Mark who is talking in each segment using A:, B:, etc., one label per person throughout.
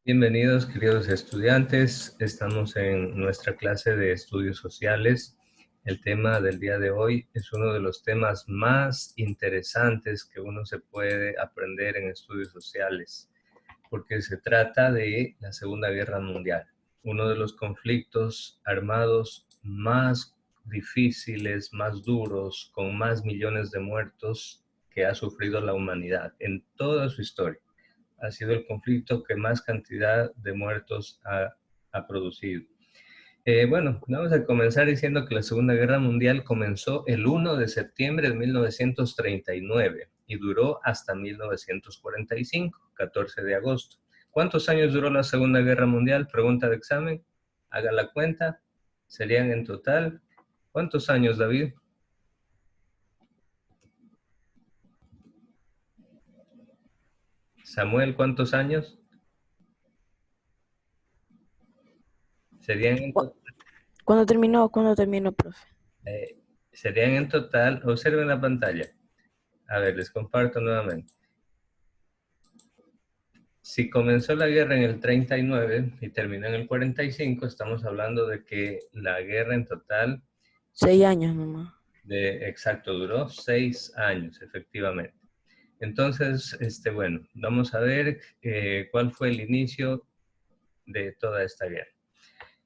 A: Bienvenidos, queridos estudiantes. Estamos en nuestra clase de estudios sociales. El tema del día de hoy es uno de los temas más interesantes que uno se puede aprender en estudios sociales, porque se trata de la Segunda Guerra Mundial, uno de los conflictos armados más difíciles, más duros, con más millones de muertos que ha sufrido la humanidad en toda su historia. Ha sido el conflicto que más cantidad de muertos ha producido. Bueno, vamos a comenzar diciendo que la Segunda Guerra Mundial comenzó el 1 de septiembre de 1939 y duró hasta 1945, 14 de agosto. ¿Cuántos años duró la Segunda Guerra Mundial? Pregunta de examen. Haga la cuenta. Serían en total. ¿Cuántos años, David? Samuel, ¿cuántos años? Serían en
B: ¿Cu-
A: total.
B: ¿Cuándo terminó? ¿Cuándo terminó, profe?
A: Serían en total, observen la pantalla. A ver, les comparto nuevamente. Si comenzó la guerra en el 39 y terminó en el 45, estamos hablando de que la guerra en total
B: 6 años nomás.
A: exacto, duró 6 años, efectivamente. Entonces, bueno, vamos a ver cuál fue el inicio de toda esta guerra.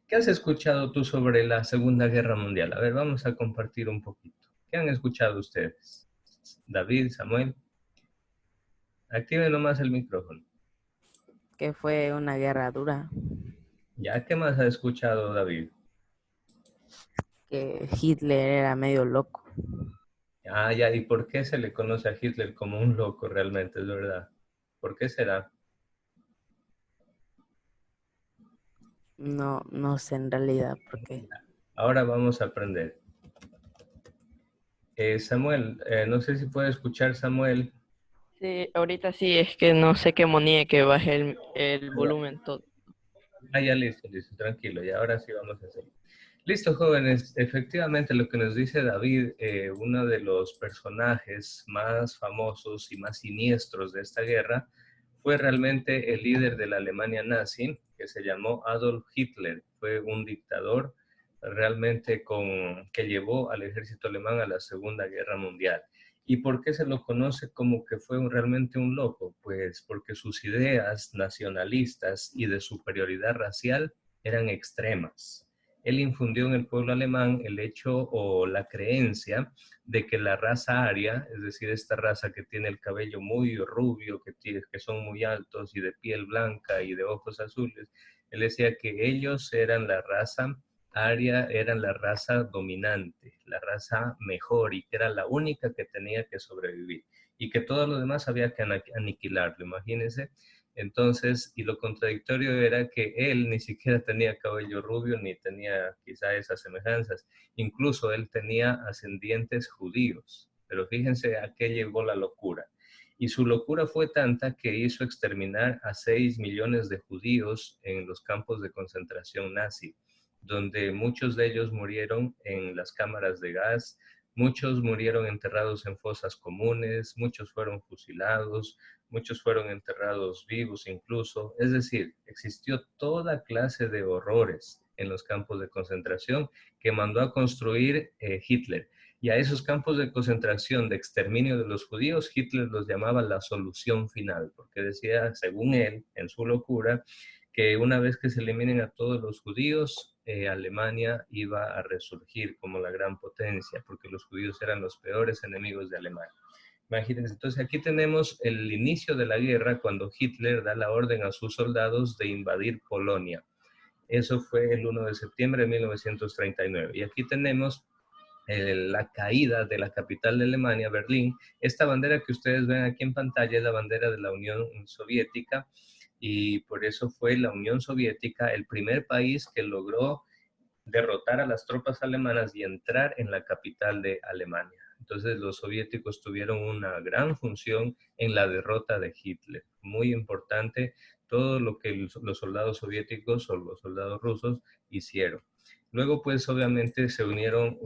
A: ¿Qué has escuchado tú sobre la Segunda Guerra Mundial? A ver, vamos a compartir un poquito. ¿Qué han escuchado ustedes? David, Samuel, activen nomás el micrófono.
B: Que fue una guerra dura.
A: ¿Ya qué más ha escuchado David?
B: Que Hitler era medio loco.
A: Ah, ya, ¿y por qué se le conoce a Hitler como un loco realmente, es verdad? ¿Por qué será?
B: No, no sé en realidad por qué.
A: Ahora vamos a aprender. Samuel, no sé si puede escuchar Samuel.
C: Sí, ahorita sí, es que no sé qué moneda que baje el volumen todo.
A: Ah, ya listo, listo, tranquilo, y ahora sí vamos a hacer. Listo, jóvenes, efectivamente lo que nos dice David, uno de los personajes más famosos y más siniestros de esta guerra, fue realmente el líder de la Alemania nazi, que se llamó Adolf Hitler. Fue un dictador realmente que llevó al ejército alemán a la Segunda Guerra Mundial. ¿Y por qué se lo conoce como que fue realmente un loco? Pues porque sus ideas nacionalistas y de superioridad racial eran extremas. Él infundió en el pueblo alemán el hecho o la creencia de que la raza aria, es decir, esta raza que tiene el cabello muy rubio, que son muy altos y de piel blanca y de ojos azules, él decía que ellos eran la raza aria, eran la raza dominante, la raza mejor y que era la única que tenía que sobrevivir y que todo lo demás había que aniquilarlo, imagínense. Entonces, y lo contradictorio era que él ni siquiera tenía cabello rubio ni tenía quizá esas semejanzas. Incluso él tenía ascendientes judíos. Pero fíjense a qué llegó la locura. Y su locura fue tanta que hizo exterminar a 6 millones de judíos en los campos de concentración nazi, donde muchos de ellos murieron en las cámaras de gas, muchos murieron enterrados en fosas comunes, muchos fueron fusilados, muchos fueron enterrados vivos incluso. Es decir, existió toda clase de horrores en los campos de concentración que mandó a construir Hitler. Y a esos campos de concentración de exterminio de los judíos, Hitler los llamaba la solución final, porque decía, según él, en su locura, que una vez que se eliminen a todos los judíos, Alemania iba a resurgir como la gran potencia, porque los judíos eran los peores enemigos de Alemania. Imagínense, entonces aquí tenemos el inicio de la guerra cuando Hitler da la orden a sus soldados de invadir Polonia. Eso fue el 1 de septiembre de 1939. Y aquí tenemos la caída de la capital de Alemania, Berlín. Esta bandera que ustedes ven aquí en pantalla es la bandera de la Unión Soviética y por eso fue la Unión Soviética el primer país que logró derrotar a las tropas alemanas y entrar en la capital de Alemania. Entonces los soviéticos tuvieron una gran función en la derrota de Hitler. Muy importante todo lo que los soldados soviéticos o los soldados rusos hicieron. Luego, pues obviamente se unieron,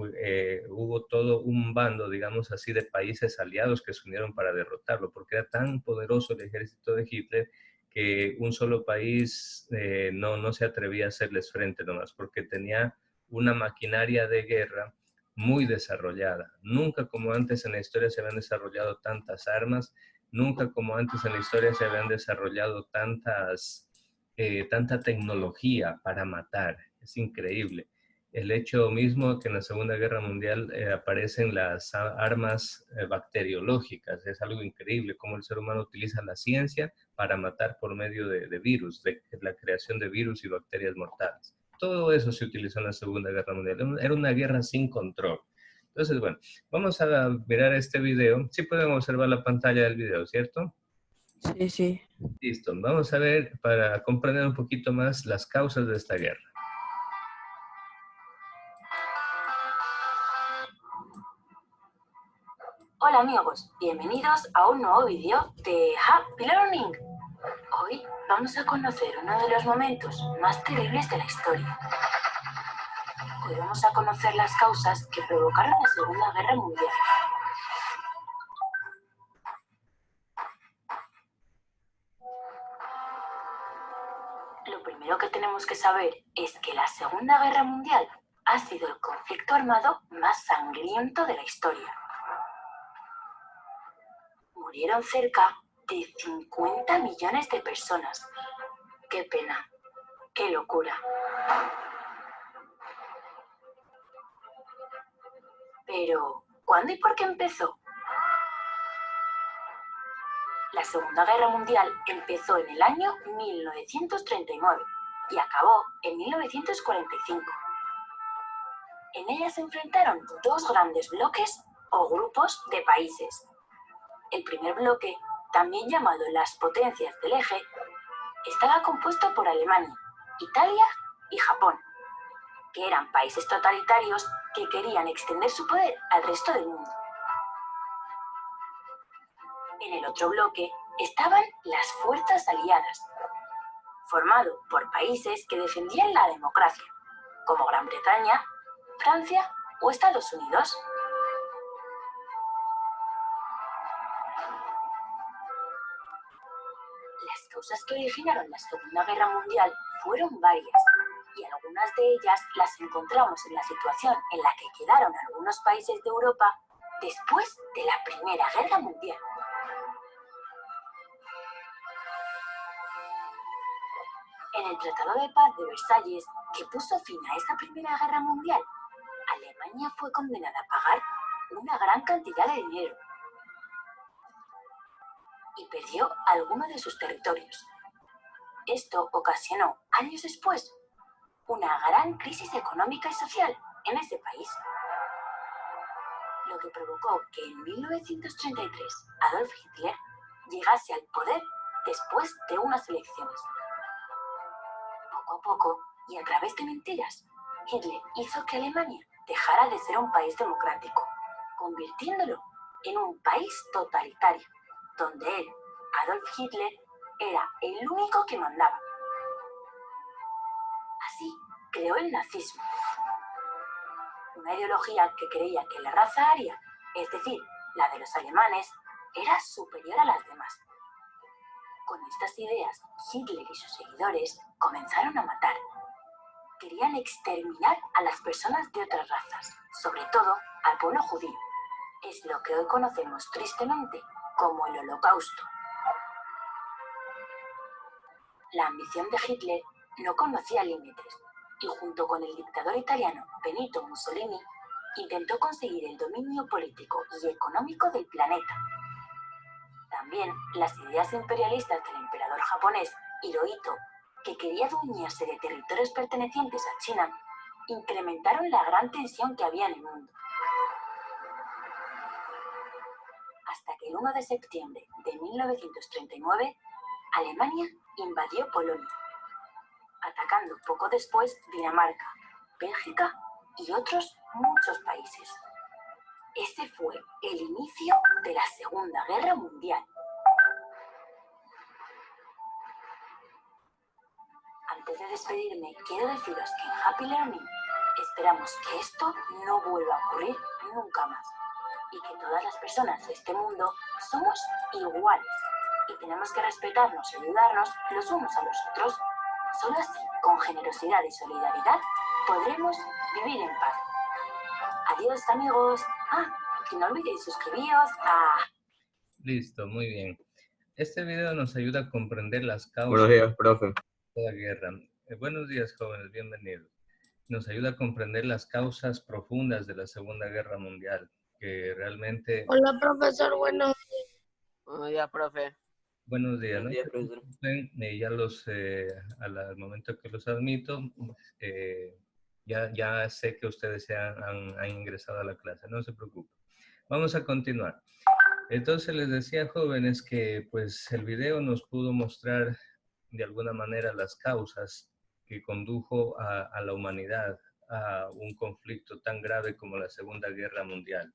A: hubo todo un bando, digamos así, de países aliados que se unieron para derrotarlo, porque era tan poderoso el ejército de Hitler que un solo país no se atrevía a hacerles frente nomás, porque tenía una maquinaria de guerra muy desarrollada. Nunca como antes en la historia se habían desarrollado tantas armas, nunca como antes en la historia se habían desarrollado tanta tecnología para matar. Es increíble. El hecho mismo que en la Segunda Guerra Mundial aparecen las armas bacteriológicas, es algo increíble cómo el ser humano utiliza la ciencia para matar por medio de virus, de la creación de virus y bacterias mortales. Todo eso se utilizó en la Segunda Guerra Mundial. Era una guerra sin control. Entonces, bueno, vamos a mirar este video. Sí podemos observar la pantalla del video, ¿cierto?
B: Sí, sí.
A: Listo. Vamos a ver para comprender un poquito más las causas de esta guerra.
D: Hola amigos, bienvenidos a un nuevo vídeo de Happy Learning. Hoy vamos a conocer uno de los momentos más terribles de la historia. Hoy vamos a conocer las causas que provocaron la Segunda Guerra Mundial. Lo primero que tenemos que saber es que la Segunda Guerra Mundial ha sido el conflicto armado más sangriento de la historia. Murieron cerca de 50 millones de personas. ¡Qué pena! ¡Qué locura! Pero, ¿cuándo y por qué empezó? La Segunda Guerra Mundial empezó en el año 1939 y acabó en 1945. En ella se enfrentaron dos grandes bloques o grupos de países. El primer bloque, también llamado las potencias del eje, estaba compuesto por Alemania, Italia y Japón, que eran países totalitarios que querían extender su poder al resto del mundo. En el otro bloque estaban las fuerzas aliadas, formado por países que defendían la democracia, como Gran Bretaña, Francia o Estados Unidos. Las causas que originaron la Segunda Guerra Mundial fueron varias, y algunas de ellas las encontramos en la situación en la que quedaron algunos países de Europa después de la Primera Guerra Mundial. En el Tratado de Paz de Versalles, que puso fin a esta Primera Guerra Mundial, Alemania fue condenada a pagar una gran cantidad de dinero y perdió algunos de sus territorios. Esto ocasionó, años después, una gran crisis económica y social en ese país, lo que provocó que en 1933 Adolf Hitler llegase al poder después de unas elecciones. Poco a poco, y a través de mentiras, Hitler hizo que Alemania dejara de ser un país democrático, convirtiéndolo en un país totalitario, donde él, Adolf Hitler, era el único que mandaba. Así creó el nazismo, una ideología que creía que la raza aria, es decir, la de los alemanes, era superior a las demás. Con estas ideas, Hitler y sus seguidores comenzaron a matar. Querían exterminar a las personas de otras razas, sobre todo al pueblo judío. Es lo que hoy conocemos tristemente como el Holocausto. La ambición de Hitler no conocía límites y junto con el dictador italiano Benito Mussolini intentó conseguir el dominio político y económico del planeta. También las ideas imperialistas del emperador japonés Hirohito, que quería adueñarse de territorios pertenecientes a China, incrementaron la gran tensión que había en el mundo. Hasta que el 1 de septiembre de 1939, Alemania invadió Polonia, atacando poco después Dinamarca, Bélgica y otros muchos países. Ese fue el inicio de la Segunda Guerra Mundial. Antes de despedirme, quiero deciros que en Happy Learning esperamos que esto no vuelva a ocurrir nunca más y que todas las personas de este mundo somos iguales. y tenemos que respetarnos y ayudarnos los unos a los otros. Solo así, con generosidad y solidaridad, podremos vivir en paz. Adiós, amigos. Y no olvidéis suscribiros a...
A: Listo, muy bien. Este video nos ayuda a comprender las causas
E: Buenos días, profe.
A: de la guerra. Buenos días, jóvenes, bienvenidos. Nos ayuda a comprender las causas profundas de la Segunda Guerra Mundial, que realmente...
F: Hola, profesor, buenos
C: Buenos días, profe.
A: Buenos días, ¿no?
E: Buenos días, profesor.
A: Ya al momento que los admito, ya sé que ustedes han ingresado a la clase, no se preocupen. Vamos a continuar. Entonces les decía, jóvenes, que pues el video nos pudo mostrar de alguna manera las causas que condujo a la humanidad a un conflicto tan grave como la Segunda Guerra Mundial,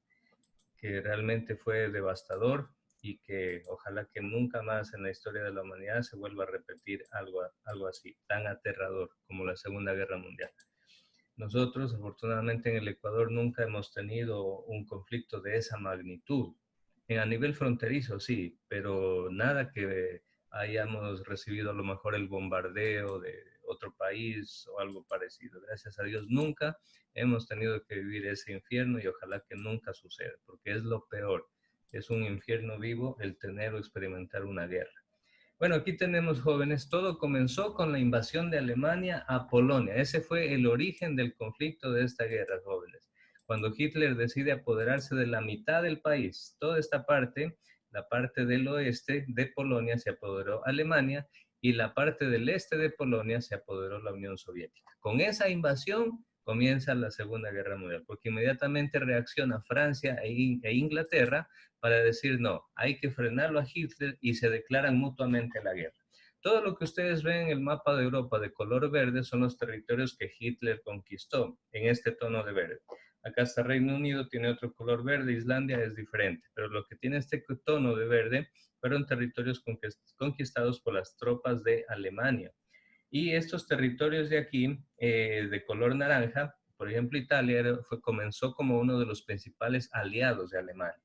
A: que realmente fue devastador y que ojalá que nunca más en la historia de la humanidad se vuelva a repetir algo así, tan aterrador como la Segunda Guerra Mundial. Nosotros, afortunadamente, en el Ecuador nunca hemos tenido un conflicto de esa magnitud. A nivel fronterizo, sí, pero nada que hayamos recibido a lo mejor el bombardeo de otro país o algo parecido. Gracias a Dios nunca hemos tenido que vivir ese infierno y ojalá que nunca suceda, porque es lo peor. Es un infierno vivo el tener o experimentar una guerra. Bueno, aquí tenemos, jóvenes, todo comenzó con la invasión de Alemania a Polonia. Ese fue el origen del conflicto de esta guerra, jóvenes. Cuando Hitler decide apoderarse de la mitad del país, toda esta parte, la parte del oeste de Polonia se apoderó Alemania y la parte del este de Polonia se apoderó la Unión Soviética. Con esa invasión comienza la Segunda Guerra Mundial, porque inmediatamente reacciona Francia e Inglaterra para decir no, hay que frenarlo a Hitler y se declaran mutuamente la guerra. Todo lo que ustedes ven en el mapa de Europa de color verde son los territorios que Hitler conquistó en este tono de verde. Acá está Reino Unido, tiene otro color verde, Islandia es diferente, pero lo que tiene este tono de verde fueron territorios conquistados por las tropas de Alemania. Y estos territorios de aquí, de color naranja, por ejemplo, Italia comenzó como uno de los principales aliados de Alemania.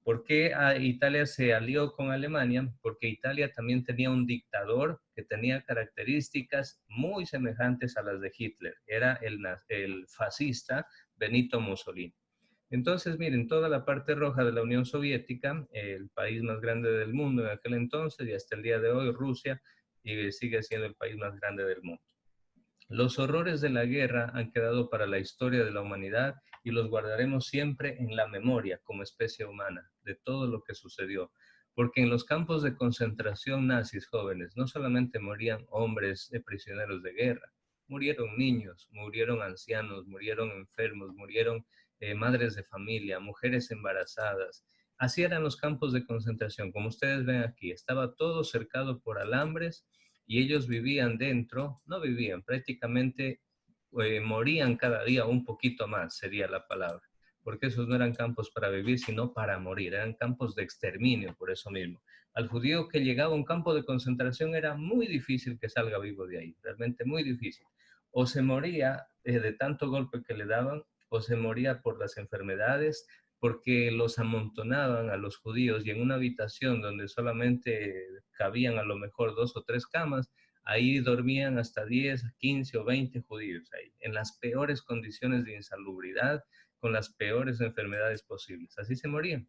A: ¿Por qué Italia se alió con Alemania? Porque Italia también tenía un dictador que tenía características muy semejantes a las de Hitler. Era el fascista Benito Mussolini. Entonces, miren, toda la parte roja de la Unión Soviética, el país más grande del mundo en aquel entonces y hasta el día de hoy, Rusia, y sigue siendo el país más grande del mundo. Los horrores de la guerra han quedado para la historia de la humanidad y los guardaremos siempre en la memoria como especie humana de todo lo que sucedió. Porque en los campos de concentración nazis, jóvenes, no solamente morían hombres prisioneros de guerra, murieron niños, murieron ancianos, murieron enfermos, murieron madres de familia, mujeres embarazadas. Así eran los campos de concentración. Como ustedes ven aquí, estaba todo cercado por alambres y ellos vivían dentro, no vivían, prácticamente morían cada día un poquito más, sería la palabra, porque esos no eran campos para vivir, sino para morir, eran campos de exterminio, por eso mismo. Al judío que llegaba a un campo de concentración era muy difícil que salga vivo de ahí, realmente muy difícil. O se moría de tanto golpe que le daban, o se moría por las enfermedades, porque los amontonaban a los judíos y en una habitación donde solamente cabían a lo mejor 2 o 3 camas, ahí dormían hasta 10, 15 o 20 judíos ahí, en las peores condiciones de insalubridad, con las peores enfermedades posibles. Así se morían.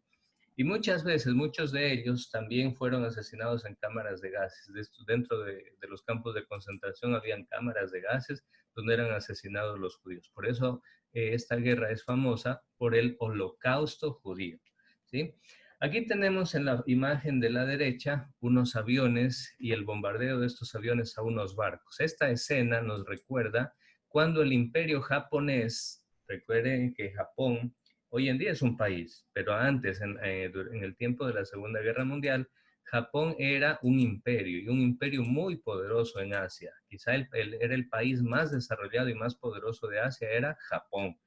A: Y muchas veces, muchos de ellos también fueron asesinados en cámaras de gases. Dentro de los campos de concentración habían cámaras de gases donde eran asesinados los judíos. Por eso esta guerra es famosa por el holocausto judío, ¿sí? Aquí tenemos en la imagen de la derecha unos aviones y el bombardeo de estos aviones a unos barcos. Esta escena nos recuerda cuando el imperio japonés, recuerden que Japón hoy en día es un país, pero antes, en el tiempo de la Segunda Guerra Mundial, Japón era un imperio y un imperio muy poderoso en Asia. Quizá era el país más desarrollado y más poderoso de Asia, era Japón.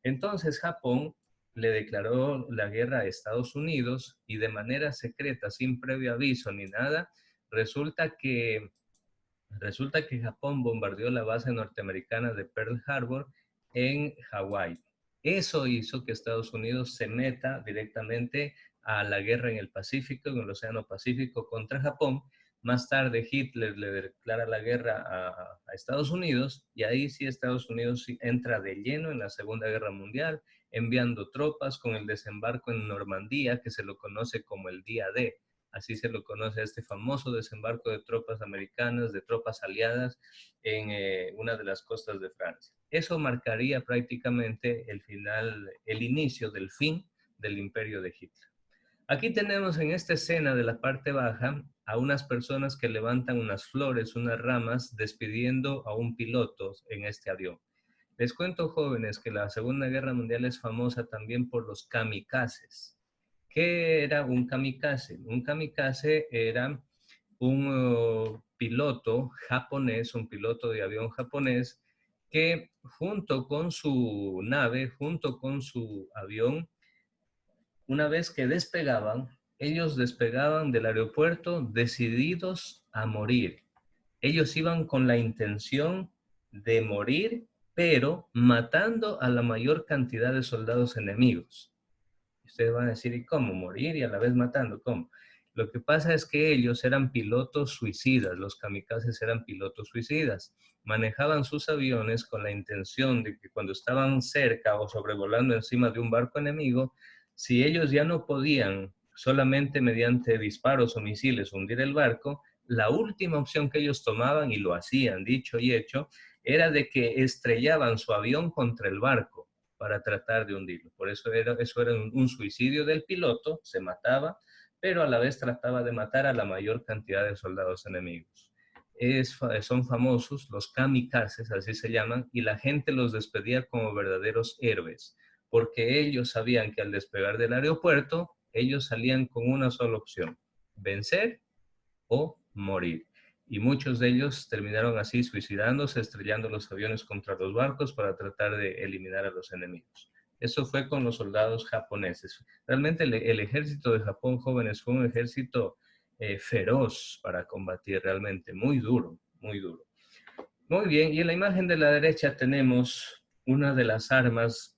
A: Entonces Japón le declaró la guerra a Estados Unidos y de manera secreta, sin previo aviso ni nada, resulta que Japón bombardeó la base norteamericana de Pearl Harbor en Hawái. Eso hizo que Estados Unidos se meta directamente a la guerra en el Pacífico, en el Océano Pacífico contra Japón. Más tarde Hitler le declara la guerra a Estados Unidos y ahí sí Estados Unidos entra de lleno en la Segunda Guerra Mundial, enviando tropas con el desembarco en Normandía, que se lo conoce como el Día D. Así se lo conoce a este famoso desembarco de tropas americanas, de tropas aliadas en una de las costas de Francia. Eso marcaría prácticamente el final, el inicio del fin del imperio de Hitler. Aquí tenemos en esta escena de la parte baja a unas personas que levantan unas flores, unas ramas, despidiendo a un piloto en este avión. Les cuento, jóvenes, que la Segunda Guerra Mundial es famosa también por los kamikazes. ¿Qué era un kamikaze? Un kamikaze era un piloto japonés, un piloto de avión japonés, que junto con su nave, junto con su avión, una vez que despegaban, ellos despegaban del aeropuerto decididos a morir. Ellos iban con la intención de morir, pero matando a la mayor cantidad de soldados enemigos. Ustedes van a decir, ¿y cómo? ¿Morir y a la vez matando? ¿Cómo? Lo que pasa es que ellos eran pilotos suicidas, los kamikazes eran pilotos suicidas. Manejaban sus aviones con la intención de que cuando estaban cerca o sobrevolando encima de un barco enemigo, si ellos ya no podían solamente mediante disparos o misiles hundir el barco, la última opción que ellos tomaban, y lo hacían, dicho y hecho, era de que estrellaban su avión contra el barco para tratar de hundirlo. Por eso era un suicidio del piloto, se mataba, pero a la vez trataba de matar a la mayor cantidad de soldados enemigos. Son famosos los kamikazes, así se llaman, y la gente los despedía como verdaderos héroes, porque ellos sabían que al despegar del aeropuerto, ellos salían con una sola opción: vencer o morir. Y muchos de ellos terminaron así suicidándose, estrellando los aviones contra los barcos para tratar de eliminar a los enemigos. Eso fue con los soldados japoneses. Realmente el ejército de Japón, jóvenes, fue un ejército feroz para combatir, realmente muy duro, muy duro. Muy bien, y en la imagen de la derecha tenemos una de las armas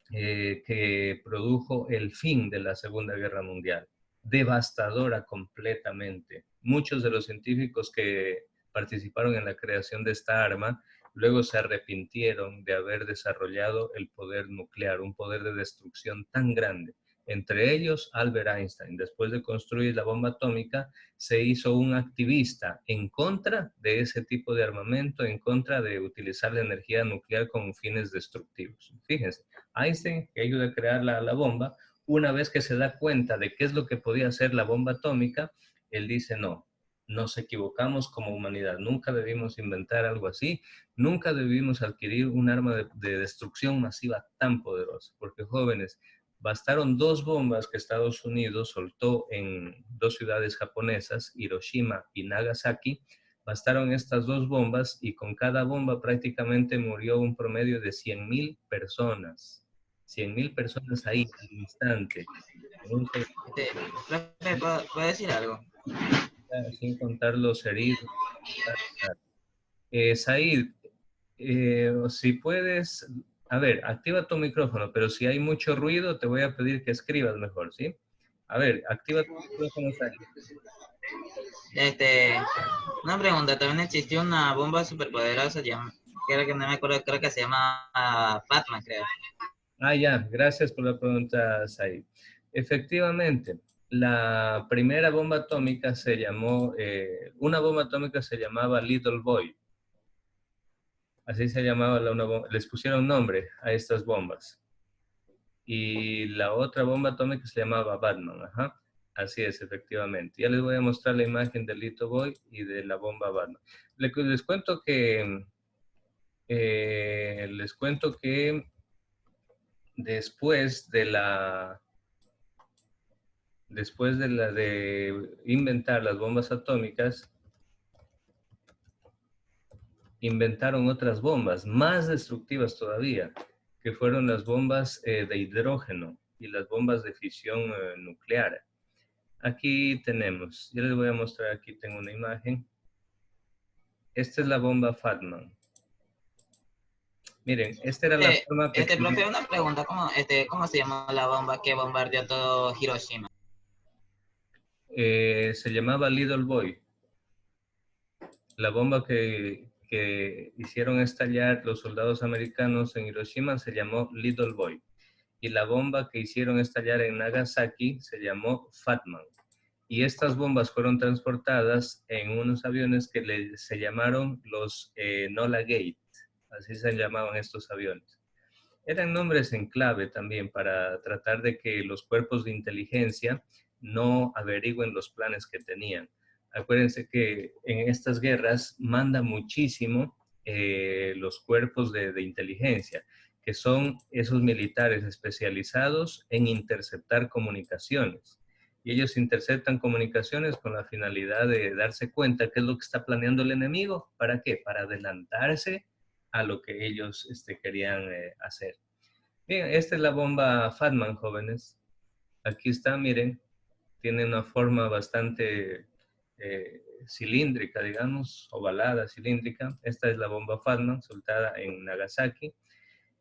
A: que produjo el fin de la Segunda Guerra Mundial. Devastadora completamente. Muchos de los científicos que participaron en la creación de esta arma luego se arrepintieron de haber desarrollado el poder nuclear, un poder de destrucción tan grande. Entre ellos, Albert Einstein. Después de construir la bomba atómica, se hizo un activista en contra de ese tipo de armamento, en contra de utilizar la energía nuclear con fines destructivos. Fíjense, Einstein, que ayuda a crear la bomba, una vez que se da cuenta de qué es lo que podía hacer la bomba atómica, él dice, no, nos equivocamos como humanidad, nunca debimos inventar algo así, nunca debimos adquirir un arma de destrucción masiva tan poderosa, porque jóvenes, bastaron 2 bombas que Estados Unidos soltó en 2 ciudades japonesas, Hiroshima y Nagasaki. Bastaron estas 2 bombas y con cada bomba prácticamente murió un promedio de 100,000 personas. 100,000 personas ahí, al instante.
E: Profe, ¿puedo decir algo?
A: Sin contar los heridos. Said, si puedes, a ver, activa tu micrófono, pero si hay mucho ruido, te voy a pedir que escribas mejor, ¿sí? A ver, activa tu micrófono, Said.
E: Una pregunta, también existió una bomba superpoderosa, creo que no me acuerdo, creo que se llama Fatman, creo.
A: Ah, ya, gracias por la pregunta, Said. Efectivamente, la primera bomba atómica se llamó, una bomba atómica se llamaba Little Boy. Así se llamaba una bomba, les pusieron nombre a estas bombas. Y la otra bomba atómica se llamaba Batman, ajá. Así es, efectivamente. Ya les voy a mostrar la imagen del Little Boy y de la bomba Batman. Les cuento que después de inventar las bombas atómicas, inventaron otras bombas más destructivas todavía, que fueron las bombas de hidrógeno y las bombas de fisión nuclear. Aquí tenemos, yo les voy a mostrar, aquí tengo una imagen. Esta es la bomba Fatman. Miren, esta era la forma que...
E: Profe, una pregunta, ¿cómo se llama la bomba que bombardeó todo Hiroshima?
A: Se llamaba Little Boy. La bomba que hicieron estallar los soldados americanos en Hiroshima se llamó Little Boy. Y la bomba que hicieron estallar en Nagasaki se llamó Fat Man. Y estas bombas fueron transportadas en unos aviones que se llamaron los Nola Gate. Así se llamaban estos aviones. Eran nombres en clave también para tratar de que los cuerpos de inteligencia no averigüen los planes que tenían. Acuérdense que en estas guerras manda muchísimo los cuerpos de inteligencia, que son esos militares especializados en interceptar comunicaciones. Y ellos interceptan comunicaciones con la finalidad de darse cuenta qué es lo que está planeando el enemigo. ¿Para qué? Para adelantarse a lo que ellos querían hacer. Bien, esta es la bomba Fat Man, jóvenes. Aquí está, miren. Tiene una forma bastante cilíndrica, digamos, ovalada, cilíndrica. Esta es la bomba Fat Man, soltada en Nagasaki.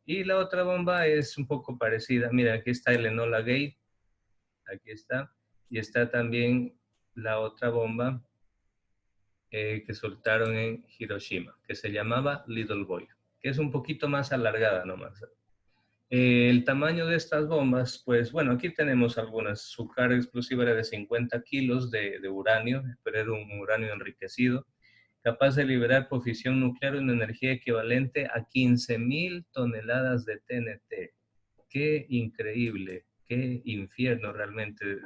A: Y la otra bomba es un poco parecida. Mira, aquí está el Enola Gay. Aquí está. Y está también la otra bomba que soltaron en Hiroshima, que se llamaba Little Boy, que es un poquito más alargada nomás. El tamaño de estas bombas, pues bueno, aquí tenemos algunas. Su carga explosiva era de 50 kilos de uranio, pero era un uranio enriquecido, capaz de liberar por fisión nuclear una energía equivalente a 15.000 toneladas de TNT. Qué increíble, qué infierno realmente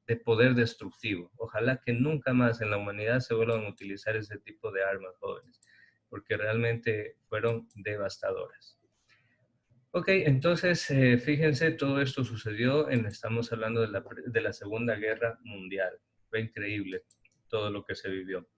A: de poder destructivo. Ojalá que nunca más en la humanidad se vuelvan a utilizar ese tipo de armas, jóvenes, porque realmente fueron devastadoras. Ok, entonces, fíjense, todo esto sucedió estamos hablando de la Segunda Guerra Mundial. Fue increíble todo lo que se vivió.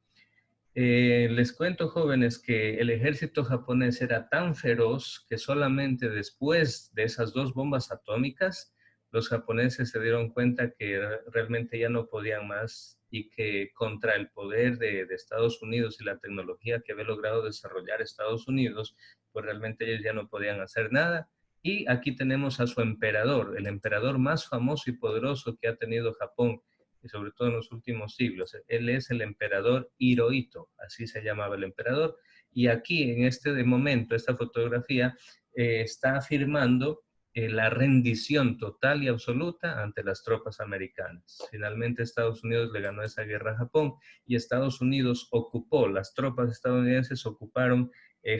A: Les cuento, jóvenes, que el ejército japonés era tan feroz que solamente después de esas dos bombas atómicas, los japoneses se dieron cuenta que realmente ya no podían más y que contra el poder de Estados Unidos y la tecnología que había logrado desarrollar Estados Unidos, pues realmente ellos ya no podían hacer nada. Y aquí tenemos a su emperador, el emperador más famoso y poderoso que ha tenido Japón, y sobre todo en los últimos siglos. Él es el emperador Hirohito, así se llamaba el emperador. Y aquí, en este momento, esta fotografía está afirmando la rendición total y absoluta ante las tropas americanas. Finalmente Estados Unidos le ganó esa guerra a Japón y Estados Unidos ocupó, las tropas estadounidenses ocuparon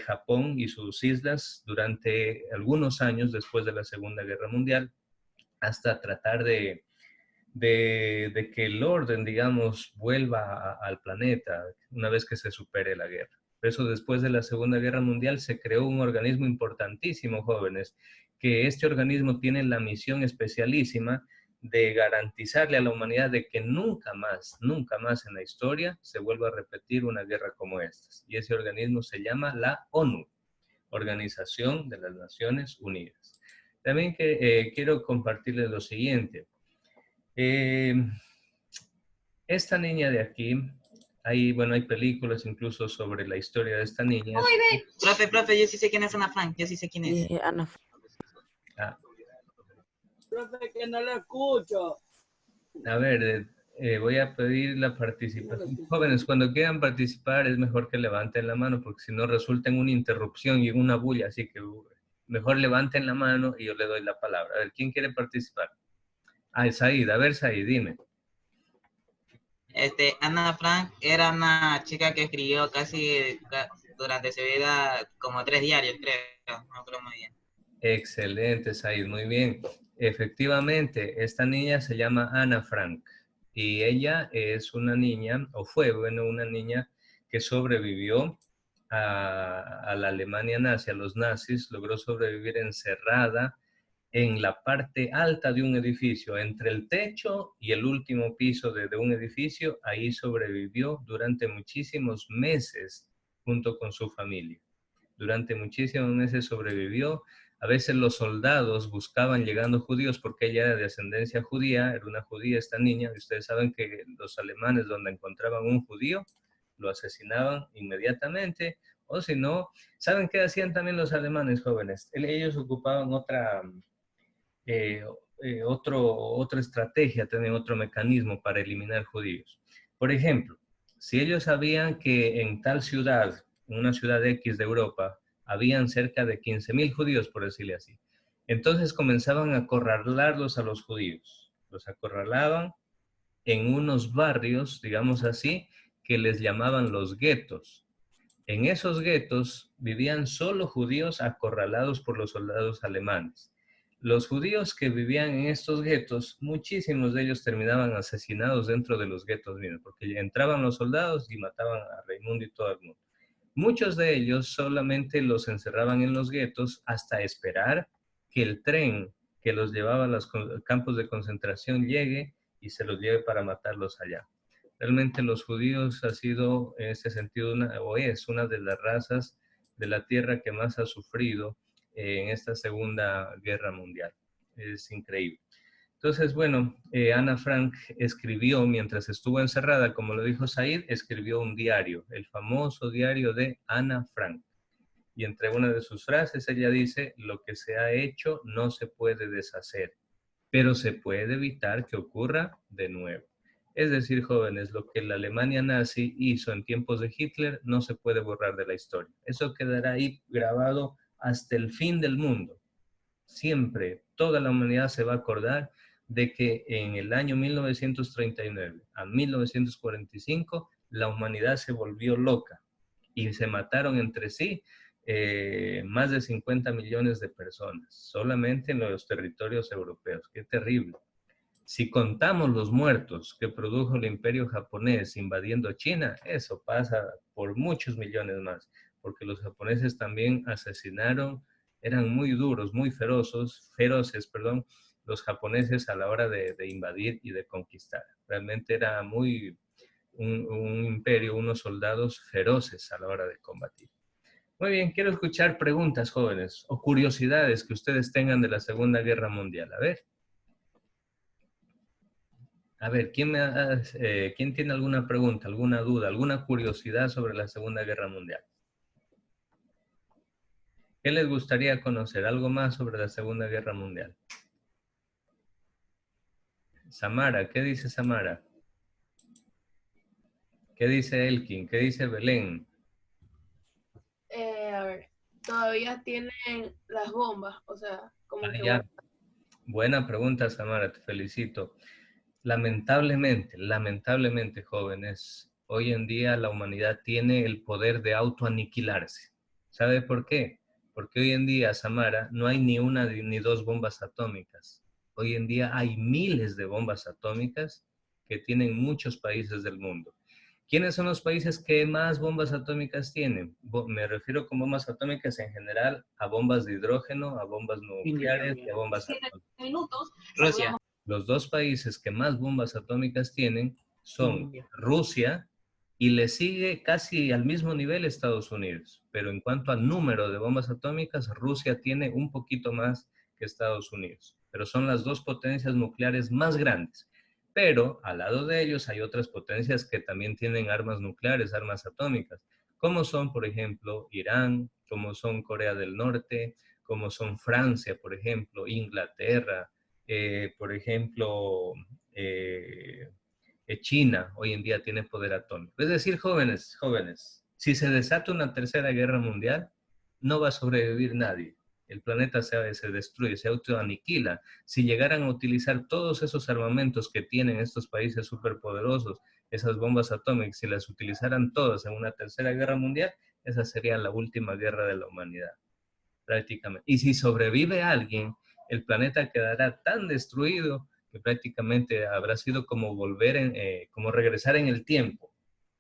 A: Japón y sus islas durante algunos años después de la Segunda Guerra Mundial, hasta tratar de que el orden, digamos, vuelva al planeta una vez que se supere la guerra. Por eso, después de la Segunda Guerra Mundial, se creó un organismo importantísimo, jóvenes, que este organismo tiene la misión especialísima de garantizarle a la humanidad de que nunca más en la historia se vuelva a repetir una guerra como esta. Y ese organismo se llama la ONU, Organización de las Naciones Unidas. También quiero compartirles lo siguiente. Esta niña de aquí, hay películas incluso sobre la historia de esta niña.
E: Profe, yo sí sé quién es Ana Frank, yo sí sé quién es.
B: Ana.
F: Profe, que no lo escucho.
A: A ver, voy a pedir la participación. Jóvenes, cuando quieran participar es mejor que levanten la mano, porque si no resulta en una interrupción y en una bulla, así que mejor levanten la mano y yo le doy la palabra. A ver, ¿quién quiere participar? Said, a ver, Said, dime.
E: Ana Frank era una chica que escribió casi durante su vida como 3 diarios, creo, no creo muy bien.
A: Excelente, Said, muy bien. Efectivamente, esta niña se llama Ana Frank y ella es una niña, o fue, una niña que sobrevivió a la Alemania nazi, a los nazis, logró sobrevivir encerrada en la parte alta de un edificio, entre el techo y el último piso de un edificio. Ahí sobrevivió durante muchísimos meses junto con su familia. Durante muchísimos meses sobrevivió. A veces los soldados buscaban llegando judíos porque ella era de ascendencia judía, era una judía esta niña, y ustedes saben que los alemanes donde encontraban un judío, lo asesinaban inmediatamente, o si no, ¿saben qué hacían también los alemanes, jóvenes? Ellos ocupaban otra estrategia, tenían otro mecanismo para eliminar judíos. Por ejemplo, si ellos sabían que en tal ciudad, en una ciudad X de Europa, habían cerca de 15.000 judíos, por decirle así, entonces comenzaban a acorralarlos a los judíos. Los acorralaban en unos barrios, digamos así, que les llamaban los guetos. En esos guetos vivían solo judíos acorralados por los soldados alemanes. Los judíos que vivían en estos guetos, muchísimos de ellos terminaban asesinados dentro de los guetos mismos, porque entraban los soldados y mataban a Raimundo y todo el mundo. Muchos de ellos solamente los encerraban en los guetos hasta esperar que el tren que los llevaba a los campos de concentración llegue y se los lleve para matarlos allá. Realmente los judíos ha sido, en ese sentido, es una de las razas de la tierra que más ha sufrido en esta Segunda Guerra Mundial. Es increíble. Entonces, bueno, Ana Frank escribió, mientras estuvo encerrada, como lo dijo Said, escribió un diario, el famoso diario de Ana Frank. Y entre una de sus frases ella dice, lo que se ha hecho no se puede deshacer, pero se puede evitar que ocurra de nuevo. Es decir, jóvenes, lo que la Alemania nazi hizo en tiempos de Hitler no se puede borrar de la historia. Eso quedará ahí grabado hasta el fin del mundo. Siempre, toda la humanidad se va a acordar de que en el año 1939 a 1945 la humanidad se volvió loca y se mataron entre sí más de 50 millones de personas, solamente en los territorios europeos. ¡Qué terrible! Si contamos los muertos que produjo el imperio japonés invadiendo China, eso pasa por muchos millones más, porque los japoneses también asesinaron, eran muy duros, muy feroces, los japoneses a la hora de invadir y de conquistar. Realmente era un imperio, unos soldados feroces a la hora de combatir. Muy bien, quiero escuchar preguntas, jóvenes, o curiosidades que ustedes tengan de la Segunda Guerra Mundial. A ver, ¿quién tiene alguna pregunta, alguna duda, alguna curiosidad sobre la Segunda Guerra Mundial? ¿Qué les gustaría conocer? ¿Algo más sobre la Segunda Guerra Mundial? Samara, ¿qué dice Samara? ¿Qué dice Elkin? ¿Qué dice Belén?
G: A ver, todavía tienen las bombas, o sea, como que
A: Ya. Buena pregunta, Samara, te felicito. Lamentablemente, jóvenes, hoy en día la humanidad tiene el poder de autoaniquilarse. ¿Sabe por qué? Porque hoy en día, Samara, no hay ni una ni dos bombas atómicas. Hoy en día hay miles de bombas atómicas que tienen muchos países del mundo. ¿Quiénes son los países que más bombas atómicas tienen? Me refiero con bombas atómicas en general a bombas de hidrógeno, a bombas nucleares y a bombas atómicas.
E: Rusia.
A: Los dos países que más bombas atómicas tienen son Rusia y le sigue casi al mismo nivel Estados Unidos. Pero en cuanto al número de bombas atómicas, Rusia tiene un poquito más que Estados Unidos. Pero son las dos potencias nucleares más grandes. Pero al lado de ellos hay otras potencias que también tienen armas nucleares, armas atómicas, como son, por ejemplo, Irán, como son Corea del Norte, como son Francia, por ejemplo, Inglaterra, por ejemplo, China hoy en día tiene poder atómico. Es decir, jóvenes, si se desata una tercera guerra mundial, no va a sobrevivir nadie. El planeta se destruye, se autoaniquila. Si llegaran a utilizar todos esos armamentos que tienen estos países superpoderosos, esas bombas atómicas, si las utilizaran todas en una tercera guerra mundial, esa sería la última guerra de la humanidad, prácticamente. Y si sobrevive alguien, el planeta quedará tan destruido que prácticamente habrá sido como como regresar en el tiempo,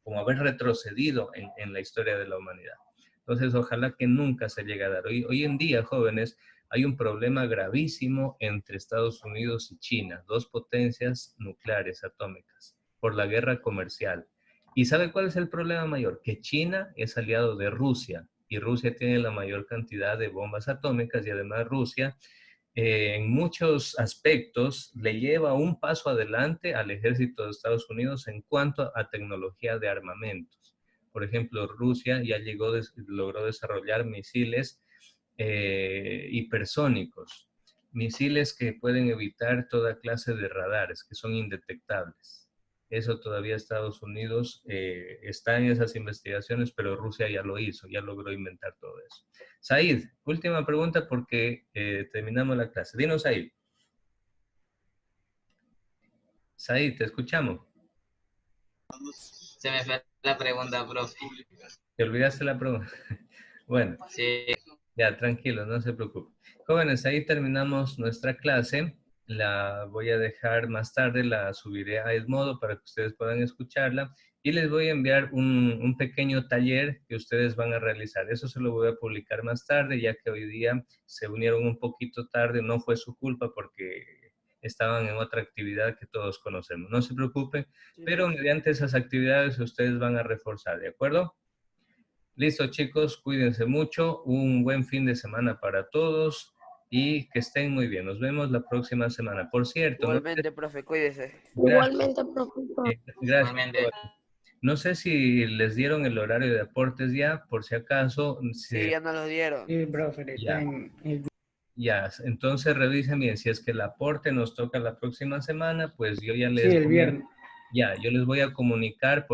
A: como haber retrocedido en la historia de la humanidad. Entonces, ojalá que nunca se llegue a dar. Hoy en día, jóvenes, hay un problema gravísimo entre Estados Unidos y China, dos potencias nucleares atómicas, por la guerra comercial. ¿Y sabe cuál es el problema mayor? Que China es aliado de Rusia y Rusia tiene la mayor cantidad de bombas atómicas y además Rusia en muchos aspectos le lleva un paso adelante al ejército de Estados Unidos en cuanto a tecnología de armamentos. Por ejemplo, Rusia ya logró desarrollar misiles hipersónicos. misiles que pueden evitar toda clase de radares, que son indetectables. Eso todavía Estados Unidos está en esas investigaciones, pero Rusia ya lo hizo, ya logró inventar todo eso. Said, última pregunta porque terminamos la clase. Dinos, Said. Said, te escuchamos.
E: Se me fue la pregunta, profe.
A: ¿Te olvidaste la pregunta? Bueno.
E: Sí.
A: Ya, tranquilo, no se preocupe. Jóvenes, ahí terminamos nuestra clase. La voy a dejar más tarde, la subiré a Edmodo para que ustedes puedan escucharla. Y les voy a enviar un pequeño taller que ustedes van a realizar. Eso se lo voy a publicar más tarde, ya que hoy día se unieron un poquito tarde. No fue su culpa porque estaban en otra actividad que todos conocemos. No se preocupen, pero mediante esas actividades ustedes van a reforzar, ¿de acuerdo? Listo, chicos, cuídense mucho, un buen fin de semana para todos y que estén muy bien. Nos vemos la próxima semana. Por cierto,
H: Igualmente, profe, cuídese.
G: Igualmente, profesor.
A: Gracias.
E: Igualmente.
A: No sé si les dieron el horario de aportes ya, por si acaso.
H: Sí, ya nos lo dieron.
F: Sí, profe,
A: Ya. Ya, entonces revisen bien. Si es que el aporte nos toca la próxima semana, pues yo ya les...
F: Sí, el viernes.
A: Ya, yo les voy a comunicar.